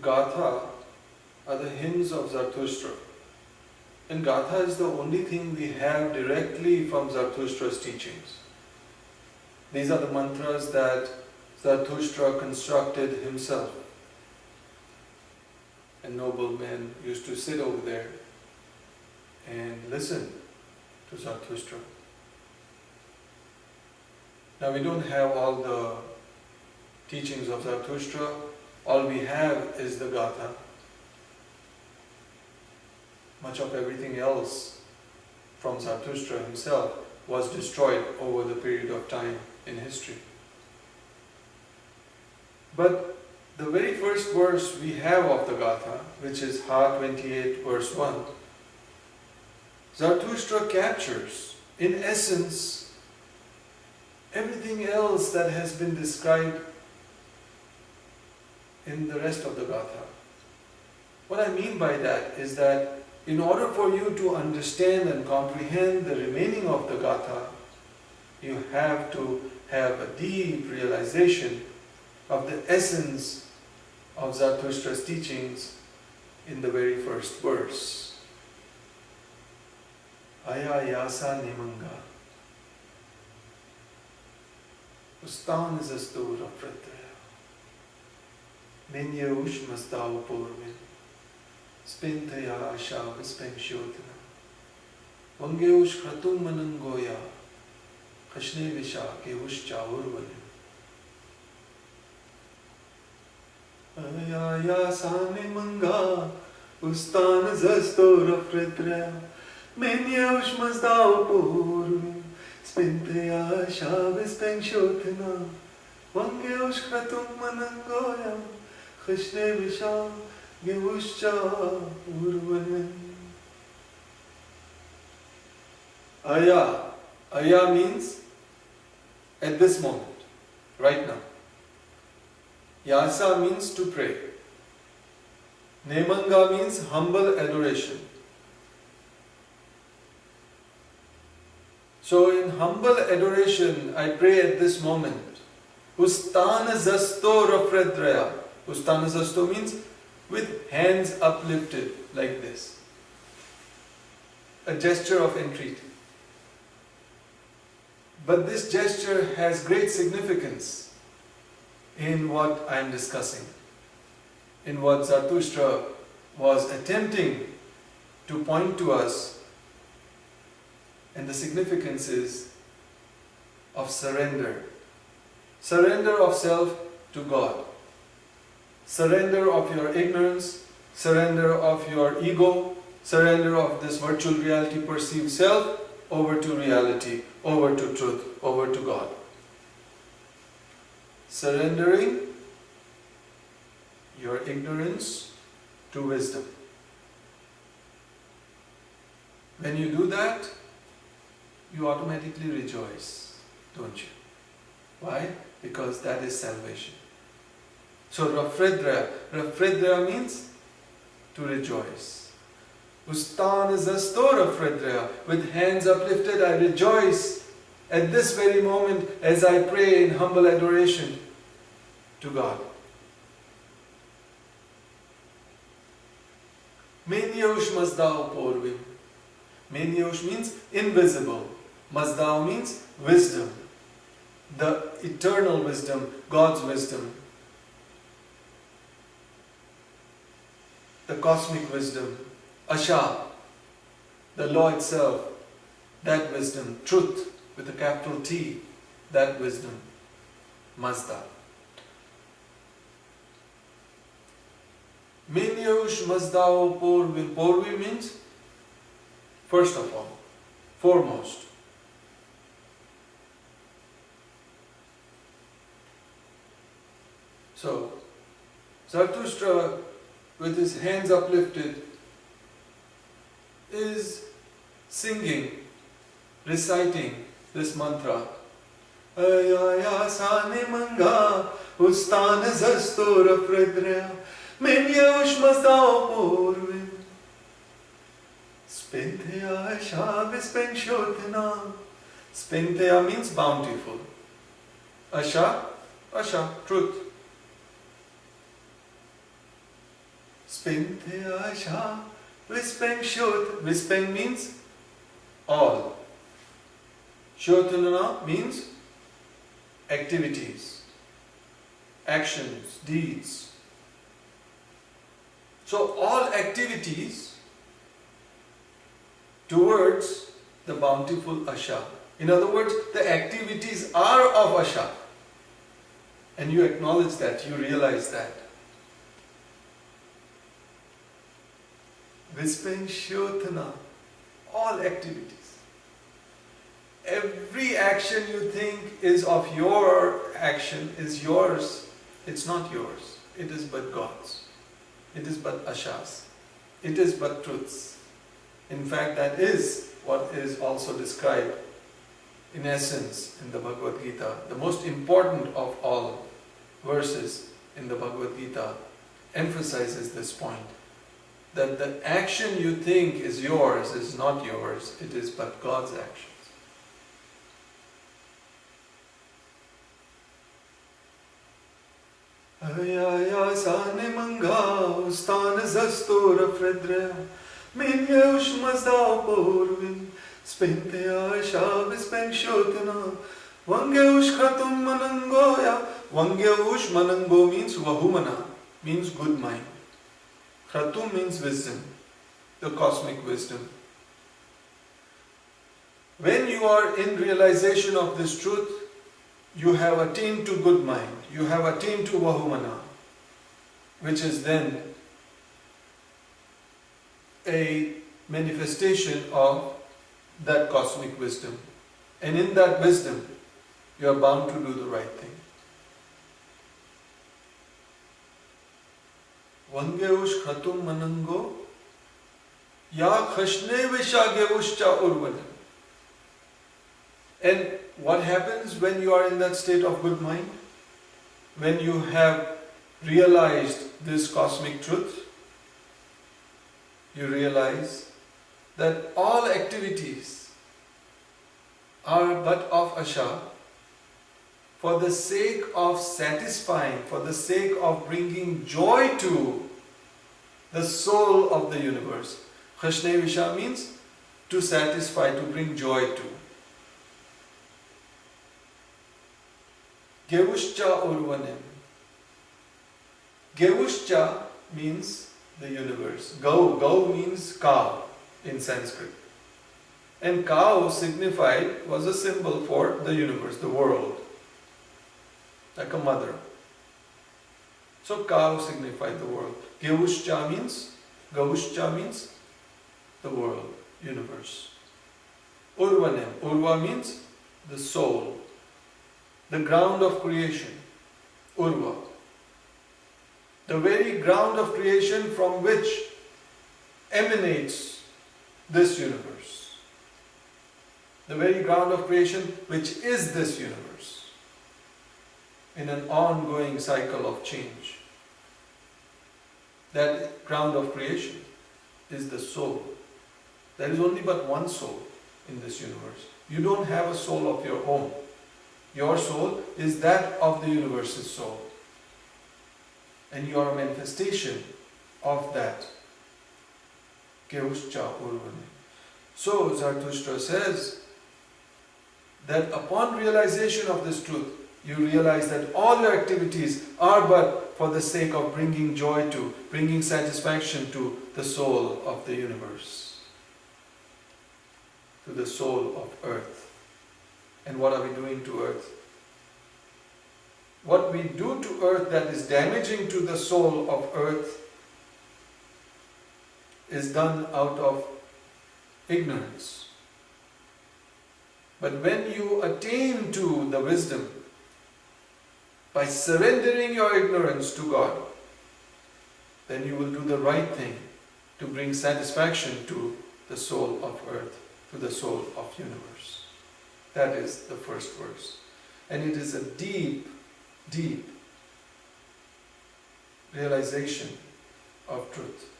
Gatha are the hymns of Zarathushtra. And Gatha is the only thing we have directly from Zarathustra's teachings. These are the mantras that Zarathustra constructed himself. And noble men used to sit over there and listen to Zarathustra. Now we don't have all the teachings of Zarathustra. All we have is the Gatha. Much of everything else from Zarathustra himself was destroyed over the period of time in history. But the very first verse we have of the Gatha, which is Ha 28 verse 1, Zarathustra captures, in essence, everything else that has been described in the rest of the Gatha. What I mean by that is that in order for you to understand and comprehend the remaining of the Gatha, you have to have a deep realization of the essence of Zarathustra's teachings in the very first verse. Aya yasa nimanga ustan zastura pratraya menye ushmastau purvin spintaya asha vispenshotana vangeush kratum manangoya khashne visha ke ushcha urvanim Aya yasa nimanga ustan zastura pratraya menye ushmastau purvin spintaya asha vispenshotana vangeush kratum manangoya khashne visha Aya. Aya means at this moment, right now. Yasa means to pray. Nemanga means humble adoration. So in humble adoration, I pray at this moment. Ustana zasto rafredraya. Ustana zasto means with hands uplifted like this. A gesture of entreaty. But this gesture has great significance in what I am discussing, in what Zarathustra was attempting to point to us, and the significance is of surrender. Surrender of self to God. Surrender of your ignorance, surrender of your ego, surrender of this virtual reality perceived self over to reality, over to truth, over to God. Surrendering your ignorance to wisdom. When you do that, you automatically rejoice, don't you? Why? Because that is salvation. So Rafredra means to rejoice. Ustan zasto Rafredra, with hands uplifted I rejoice at this very moment as I pray in humble adoration to God. Menyosh mazdao porvim. Menyosh means invisible. Mazdao means wisdom. The eternal wisdom, God's wisdom. The cosmic wisdom, Asha, the law itself, that wisdom, truth with a capital T, that wisdom, Mazda. Minyush Mazdao Porvi. Porvi means first of all, foremost. So, Zarathustra, with his hands uplifted, is singing, reciting this mantra. Ayaya sane manga ustan zastura fredrea menye ushmazdao porvim spinteya shavis penshotena. Spinteya means bountiful. Asha, Asha, truth. Spinte Asha Vispeng Shot. Vispeng means all. Shotanana means activities, actions, deeds. So all activities towards the bountiful Asha. In other words, the activities are of Asha. And you acknowledge that, you realize that. Vispeng Shotana, all activities. Every action you think is of your action, is yours, it's not yours. It is but God's. It is but Asha's. It is but truths. In fact, that is what is also described in essence in the Bhagavad Gita. The most important of all verses in the Bhagavad Gita emphasizes this point, that the action you think is yours is not yours, it is but God's actions. Ayaya sane manga ustan zastora fredre minye ushmazda porvin spinte asha vispeng shotana vange ushkhatum manangoya. Vange ush manango means vahumana, means good mind. Khatum means wisdom, the cosmic wisdom. When you are in realization of this truth, you have attained to good mind, you have attained to Vahumana, which is then a manifestation of that cosmic wisdom. And in that wisdom, you are bound to do the right thing. Vangeush khatum manango ya khashne vishagevuscha urvanam. And what happens when you are in that state of good mind? When you have realized this cosmic truth, you realize that all activities are but of Asha for the sake of satisfying, for the sake of bringing joy to the soul of the universe. Khashne Visha means to satisfy, to bring joy to. Gevuscha Urvanem. Gevuscha means the universe. Gau means cow in Sanskrit. And cow signified, was a symbol for the universe, the world. Like a mother. So cow signified the world. Gevuscha means the world, universe. Urvanem. Urva means the soul, the ground of creation. Urva. The very ground of creation from which emanates this universe. The very ground of creation which is this universe. In an ongoing cycle of change. That ground of creation is the soul. There is only but one soul in this universe. You don't have a soul of your own. Your soul is that of the universe's soul. And you are a manifestation of that. Gevuscha Urvane. So Zarathushtra says that upon realization of this truth, you realize that all your activities are but for the sake of bringing joy to, bringing satisfaction to the soul of the universe, to the soul of earth. And what are we doing to earth? What we do to earth that is damaging to the soul of earth is done out of ignorance. But when you attain to the wisdom, by surrendering your ignorance to God, then you will do the right thing to bring satisfaction to the soul of earth, to the soul of universe. That is the first verse. And it is a deep, deep realization of truth.